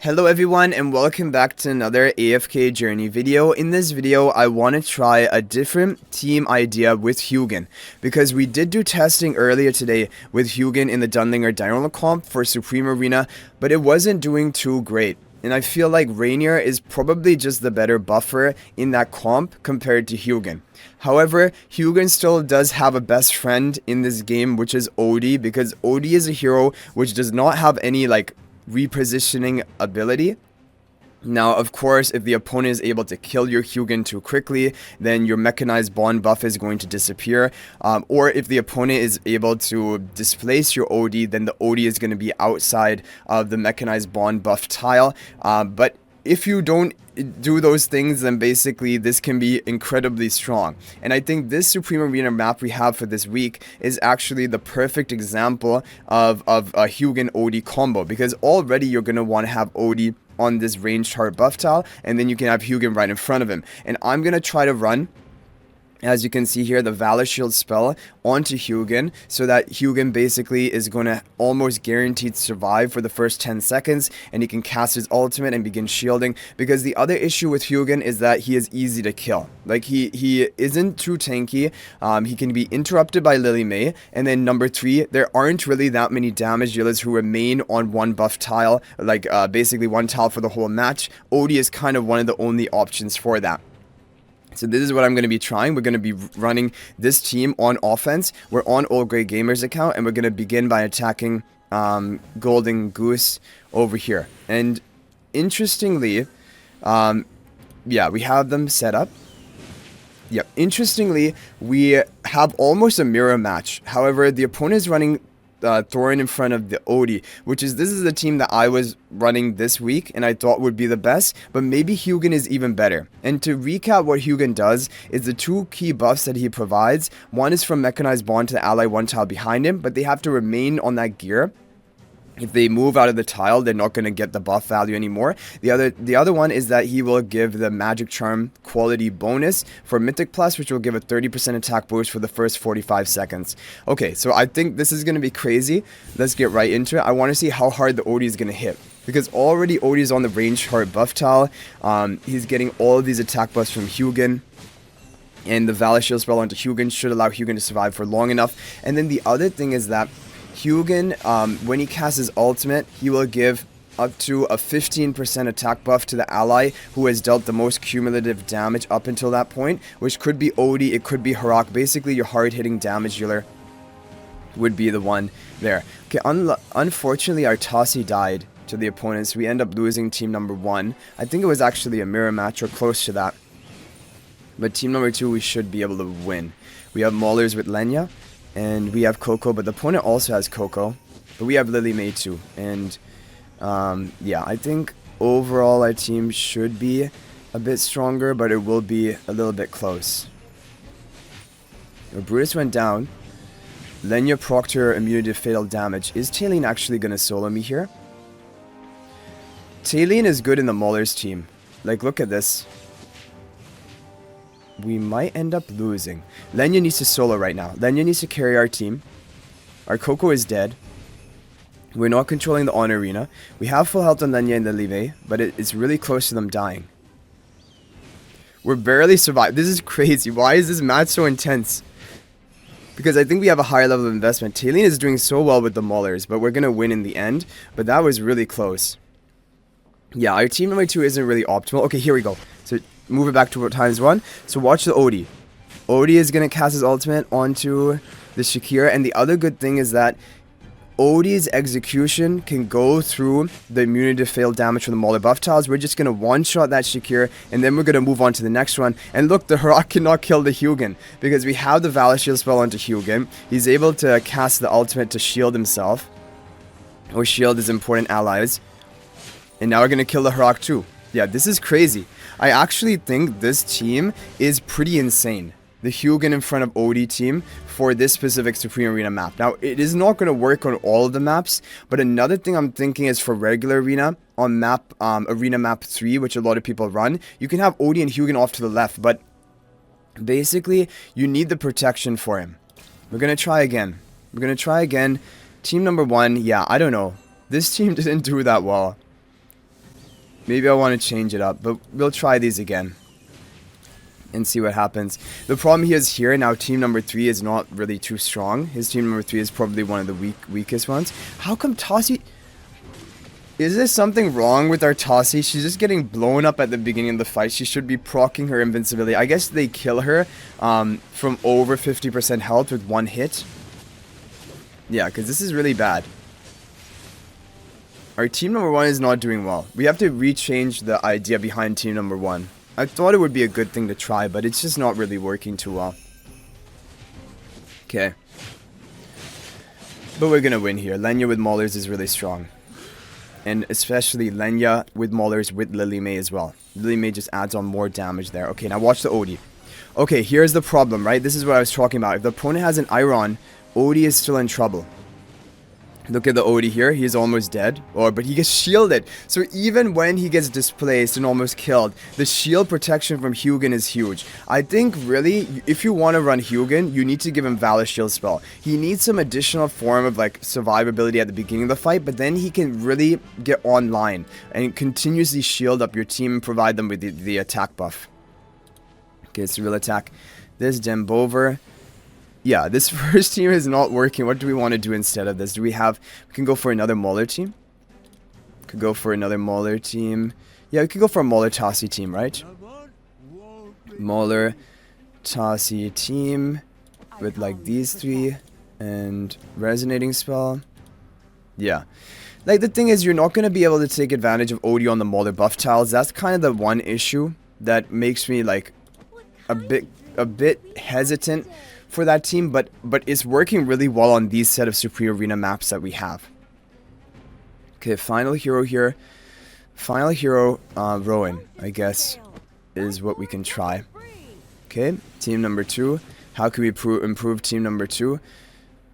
Hello everyone and welcome back to another AFK journey video. In this video, I want to try a different team idea with Hugin, because we did do testing earlier today with Hugin in the Dunlinger Diurnal comp for Supreme Arena, but it wasn't doing too great. And I feel like Rainier is probably just the better buffer in that comp compared to Hugin. However, Hugin still does have a best friend in this game, which is Odie, because Odie is a hero which does not have any repositioning ability. Now, of course, if the opponent is able to kill your Hugin too quickly, then your mechanized bond buff is going to disappear. Or if the opponent is able to displace your OD, then the OD is going to be outside of the mechanized bond buff tile. But if you don't do those things, then basically this can be incredibly strong. And I think this Supreme Arena map we have for this week is actually the perfect example of a Hugin OD combo, because already you're going to want to have OD on this ranged heart buff tile, and then you can have Hugin right in front of him. And I'm going to try to run, as you can see here, the Valor Shield spell onto Hugin, so that Hugin basically is going to almost guaranteed survive for the first 10 seconds, and he can cast his ultimate and begin shielding. Because the other issue with Hugin is that he is easy to kill. Like, he isn't too tanky. He can be interrupted by Lily May, and then number 3, there aren't really that many damage dealers who remain on one buff tile, basically one tile for the whole match. Odie is kind of one of the only options for that. So this is what I'm going to be trying. We're going to be running this team on offense. We're on Old Grey Gamer's account, and we're going to begin by attacking Golden Goose over here. And interestingly, yeah, we have them set up. Yep, interestingly, we have almost a mirror match. However, the opponent is running Thorin in front of the Odie, this is the team that I was running this week and I thought would be the best, but maybe Hugin is even better. And to recap what Hugin does is the two key buffs that he provides. One is from Mechanized Bond to the ally one tile behind him, but they have to remain on that gear. If they move out of the tile, they're not going to get the buff value anymore. The other one is that he will give the Magic Charm quality bonus for Mythic Plus, which will give a 30% attack boost for the first 45 seconds. Okay, so I think this is going to be crazy. Let's get right into it. I want to see how hard the Odie is going to hit, because already Odie is on the ranged heart buff tile. He's getting all of these attack buffs from Hugin. And the Valor Shield spell onto Hugin should allow Hugin to survive for long enough. And then the other thing is that Hugin, when he casts his ultimate, he will give up to a 15% attack buff to the ally who has dealt the most cumulative damage up until that point, which could be Odie, it could be Harak. Basically, your hard-hitting damage dealer would be the one there. Okay, unfortunately, our Tossie died to the opponents. We end up losing team number 1. I think it was actually a mirror match or close to that. But team number 2, we should be able to win. We have Maulers with Lenya. And we have Coco, but the opponent also has Coco. But we have Lily May too. And, yeah, I think overall our team should be a bit stronger, but it will be a little bit close. Brutus went down. Lenya Proctor immunity to fatal damage. Is Taylene actually going to solo me here? Taylene is good in the Maulers team. Like, look at this. We might end up losing. Lenya needs to solo right now. Lenya needs to carry our team. Our Coco is dead. We're not controlling the Honor Arena. We have full health on Lenya and the Live, but it's really close to them dying. We're barely survived. This is crazy. Why is this match so intense? Because I think we have a higher level of investment. Taylene is doing so well with the Maulers, but we're going to win in the end. But that was really close. Yeah, our team number 2 isn't really optimal. Okay, here we go. So move it back to ×1. So watch the Odie. Odie is going to cast his ultimate onto the Shakira. And the other good thing is that Odie's execution can go through the immunity to fail damage from the Mauler buff tiles. We're just going to one-shot that Shakira, and then we're going to move on to the next one. And look, the Harak cannot kill the Hugin, because we have the Valor Shield spell onto Hugin. He's able to cast the ultimate to shield himself, or shield his important allies. And now we're going to kill the Harak too. Yeah, this is crazy. I actually think this team is pretty insane. The Hugin in front of Odie team for this specific Supreme Arena map. Now, it is not going to work on all of the maps, but another thing I'm thinking is for regular arena, on map Arena Map 3, which a lot of people run, you can have Odie and Hugin off to the left, but basically, you need the protection for him. We're going to try again. Team number 1, yeah, I don't know. This team didn't do that well. Maybe I want to change it up, but we'll try these again and see what happens. The problem he has here now, team number 3 is not really too strong. His team number 3 is probably one of the weakest ones. How come Tassi... Is there something wrong with our Tassi? She's just getting blown up at the beginning of the fight. She should be proccing her invincibility. I guess they kill her from over 50% health with one hit. Yeah, because this is really bad. Our team number 1 is not doing well. We have to rechange the idea behind team number 1. I thought it would be a good thing to try, but it's just not really working too well. Okay. But we're gonna win here. Lenya with Maulers is really strong. And especially Lenya with Maulers with Lily May as well. Lily May just adds on more damage there. Okay, now watch the Odie. Okay, here's the problem, right? This is what I was talking about. If the opponent has an Iron, Odie is still in trouble. Look at the Odie here. He's almost dead. But he gets shielded. So even when he gets displaced and almost killed, the shield protection from Hugin is huge. I think really, if you want to run Hugin, you need to give him Valor Shield spell. He needs some additional form of like survivability at the beginning of the fight, but then he can really get online and continuously shield up your team and provide them with the attack buff. Okay, it's a real attack. This Dembover. Yeah, this first team is not working. What do we want to do instead of this? Do we have... We can go for another Mauler team. Could go for another Mauler team. Yeah, we could go for a Mauler Tassi team, right? Mauler Tassi team with like these 3 and resonating spell. Yeah. Like the thing is, you're not going to be able to take advantage of Odie on the Mauler buff tiles. That's kind of the one issue that makes me like a bit hesitant for that team, but it's working really well on these set of Superior Arena maps that we have. Okay, final hero here. Final hero, Rowan, I guess, is what we can try. Okay, team number 2. How can we improve team number 2?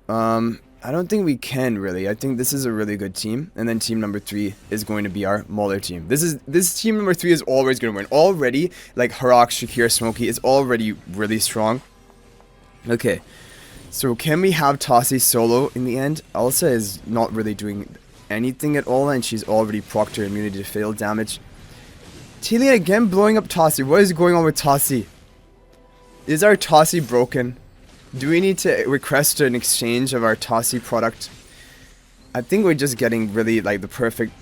I don't think we can really. I think this is a really good team, and then team number 3 is going to be our Mauler team. This team number 3 is always going to win. Already, like Harak, Shakir, Smokey is already really strong. Okay, so can we have Tassi solo in the end? Elsa is not really doing anything at all, and she's already procced her immunity to fatal damage. Tilian again blowing up Tassi. What is going on with Tassi? Is our Tassi broken? Do we need to request an exchange of our Tassi product? I think we're just getting really like the perfect...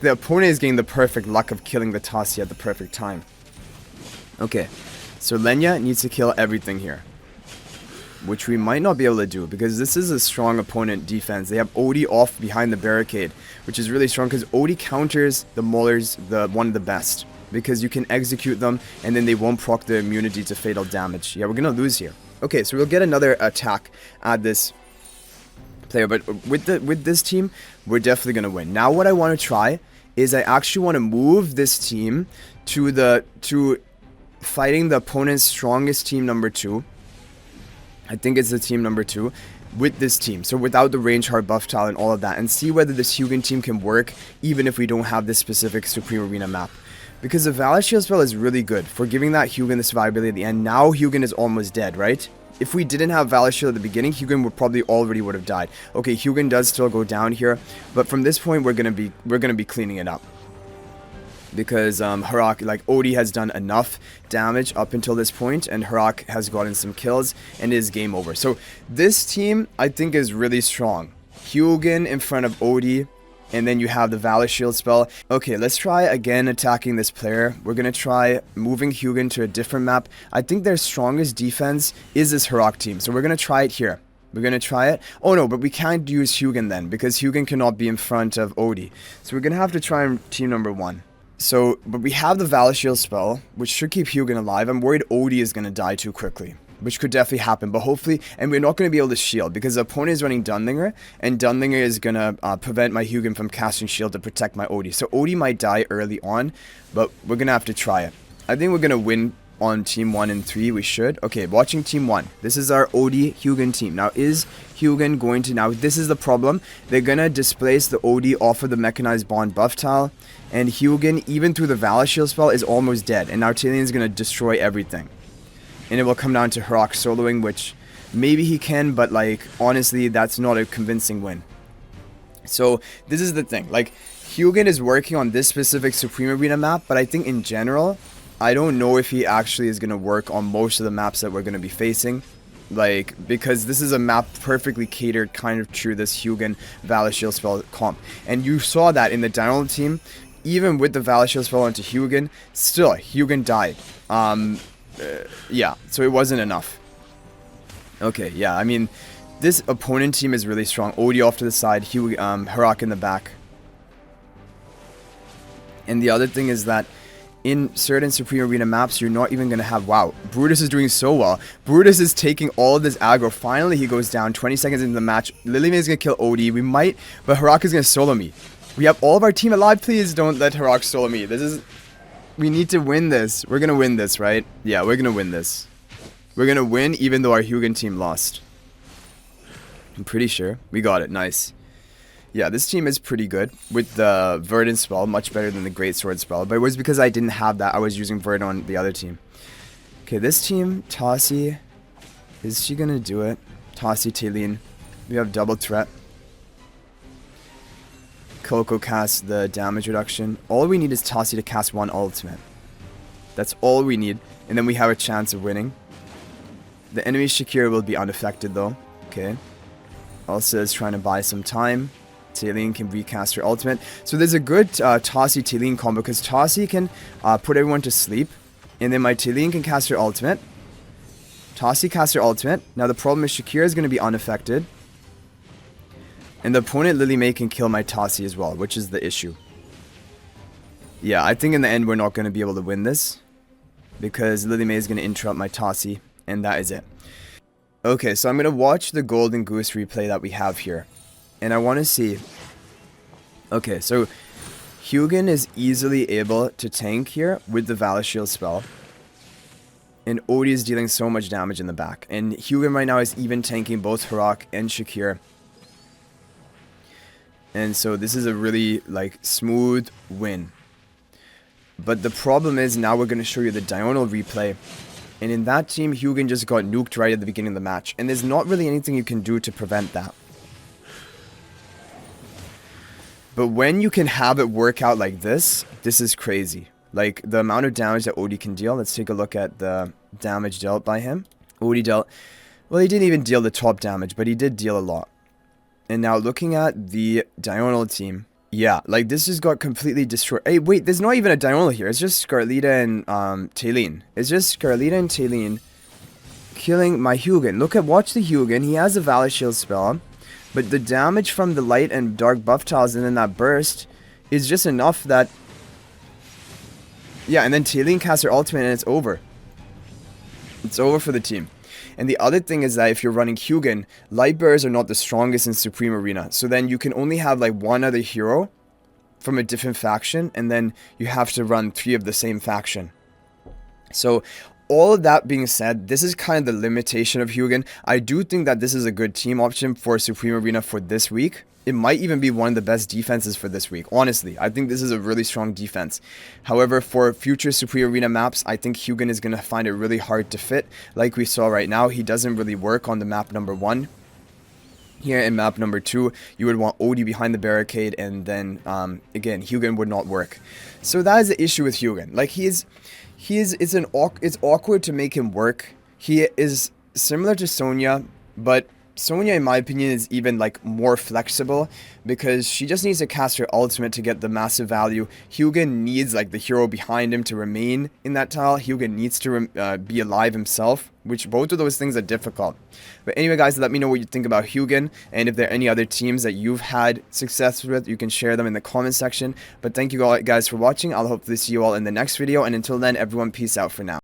The opponent is getting the perfect luck of killing the Tassi at the perfect time. Okay, so Lenya needs to kill everything here, which we might not be able to do because this is a strong opponent defense. They have Odie off behind the barricade, which is really strong because Odie counters the Maulers one of the best because you can execute them and then they won't proc their immunity to fatal damage. Yeah, we're gonna lose here. Okay, so we'll get another attack at this player, but with this team, we're definitely gonna win. Now what I want to try is I actually want to move this team to fighting the opponent's strongest team number 2. I think it's the team number 2 with this team. So without the range hard buff tile and all of that. And see whether this Hugin team can work even if we don't have this specific Supreme Arena map. Because the Valor Shield spell is really good for giving that Hugin the survivability at the end. Now Hugin is almost dead, right? If we didn't have Valor Shield at the beginning, Hugin would probably already would have died. Okay, Hugin does still go down here. But from this point, we're gonna be cleaning it up. Because Harak, like Odie has done enough damage up until this point, and Harak has gotten some kills, and it is game over. So this team, I think, is really strong. Hugin in front of Odie, and then you have the Valor Shield spell. Okay, let's try again attacking this player. We're gonna try moving Hugin to a different map. I think their strongest defense is this Harak team, so we're gonna try it here. We're gonna try it. Oh no, but we can't use Hugin then, because Hugin cannot be in front of Odie. So we're gonna have to try team number 1. So, but we have the Valor Shield spell, which should keep Hugin alive. I'm worried Odie is going to die too quickly, which could definitely happen, but hopefully, and we're not going to be able to shield, because the opponent is running Dunlinger, and Dunlinger is going to prevent my Hugin from casting shield to protect my Odie. So Odie might die early on, but we're going to have to try it. I think we're going to win on team 1 and 3, we should. Okay, watching team 1. This is our Odie Hugin team. Now, is Hugin going to... Now, this is the problem. They're going to displace the Odie off of the Mechanized Bond buff tile, and Hugin, even through the Valor Shield spell, is almost dead, and now Talion is going to destroy everything. And it will come down to Harak soloing, which maybe he can, but, like, honestly, that's not a convincing win. So, this is the thing. Like, Hugin is working on this specific Supreme Arena map, but I think in general, I don't know if he actually is going to work on most of the maps that we're going to be facing. Like, because this is a map perfectly catered kind of to this Hugin Valor Shield spell comp. And you saw that in the Diurnal team, even with the Valor Shield spell onto Hugin, still, Hugin died. Yeah, so it wasn't enough. Okay, yeah, I mean, this opponent team is really strong. Odie off to the side, Harak in the back. And the other thing is that in certain Supreme Arena maps, you're not even going to have... Wow, Brutus is doing so well. Brutus is taking all of this aggro. Finally, he goes down 20 seconds into the match. Lilymay is going to kill Odie. We might... But Harak is going to solo me. We have all of our team alive. Please don't let Harak solo me. This is... We need to win this. We're going to win this, right? Yeah, we're going to win this. We're going to win even though our Hugin team lost. I'm pretty sure. We got it. Nice. Yeah, this team is pretty good with the Verdant spell, much better than the Great Sword spell. But it was because I didn't have that. I was using Verdant on the other team. Okay, this team, Tassi. Is she going to do it? Tassi, Talene. We have double threat. Coco casts the damage reduction. All we need is Tassi to cast one ultimate. That's all we need. And then we have a chance of winning. The enemy Shakira will be unaffected though. Okay. Elsa is trying to buy some time. Talene can recast her ultimate. So there's a good Tassi-Talene combo because Tassi can put everyone to sleep. And then my Talene can cast her ultimate. Tassi casts her ultimate. Now the problem is Shakira is going to be unaffected. And the opponent Lilymay can kill my Tassi as well, which is the issue. Yeah, I think in the end we're not going to be able to win this. Because Lilymay is going to interrupt my Tassi. And that is it. Okay, so I'm going to watch the Golden Goose replay that we have here. And I want to see... Okay, so Hugin is easily able to tank here with the Valor Shield spell. And Odie is dealing so much damage in the back. And Hugin right now is even tanking both Harak and Shakir. And so this is a really, like, smooth win. But the problem is now we're going to show you the Diurnal replay. And in that team, Hugin just got nuked right at the beginning of the match. And there's not really anything you can do to prevent that. But when you can have it work out like this, this is crazy. Like, the amount of damage that Odie can deal. Let's take a look at the damage dealt by him. Odie dealt... Well, he didn't even deal the top damage, but he did deal a lot. And now looking at the Diurnal team... Yeah, like, this just got completely destroyed. Hey, wait, there's not even a Diurnal here. It's just Scarlita and Talene. It's just Scarlita and Talene killing my Hugin. Watch the Hugin. He has a Valor Shield spell. But the damage from the light and dark buff tiles and then that burst is just enough that... Yeah, and then Talene casts her ultimate and it's over. It's over for the team. And the other thing is that if you're running Hugin, light bearers are not the strongest in Supreme Arena. So then you can only have like one other hero from a different faction. And then you have to run 3 of the same faction. So... all of that being said, this is kind of the limitation of Hugin. I do think that this is a good team option for Supreme Arena for this week. It might even be one of the best defenses for this week. Honestly, I think this is a really strong defense. However, for future Supreme Arena maps, I think Hugin is going to find it really hard to fit. Like we saw right now, he doesn't really work on the map number 1. Here in map number 2, you would want Odie behind the barricade, and then, again, Hugin would not work. So that is the issue with Hugin. Like, it's awkward to make him work. He is similar to Sonya, but Sonya, in my opinion, is even like more flexible because she just needs to cast her ultimate to get the massive value. Hugin needs like the hero behind him to remain in that tile. Hugin needs to be alive himself, which both of those things are difficult. But anyway, guys, let me know what you think about Hugin, and if there are any other teams that you've had success with, you can share them in the comment section. But thank you all guys for watching. I'll hopefully see you all in the next video, and until then, everyone, peace out for now.